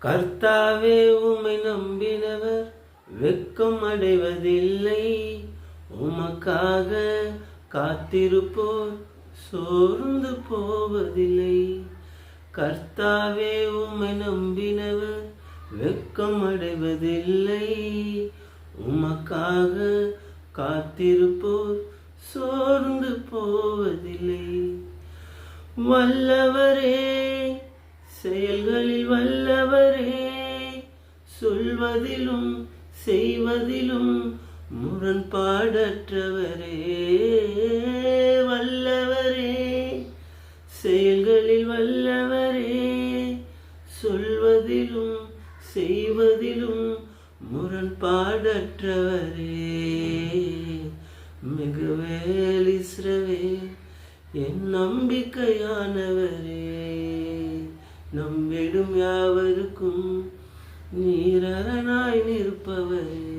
கர்த்தாவே உம்மை நம்பினவர் வெட்கம் அடைவதில்லை. உமக்காக காத்திருப்போர் சோர்ந்து போவதில்லை. கர்த்தாவே உம்மை நம்பினவர் வெட்கம் அடைவதில்லை. உமக்காக காத்திருப்போர் சோர்ந்து போவதில்லை. வல்லவரே, செயல்களில் வல்லவரே, சொல்வதிலும் செய்வதிலும் முரண்பாடற்றவரே. வல்லவரே, செயல்களில் வல்லவரே, சொல்வதிலும் செய்வதிலும் முரண்பாடற்றவரே. மிகுவேல் இஸ்ரவேல் என் நம்பிக்கையானவரே, நம்பிடும் யாவருக்கும் நீர் அரணாய் நிற்பவரே.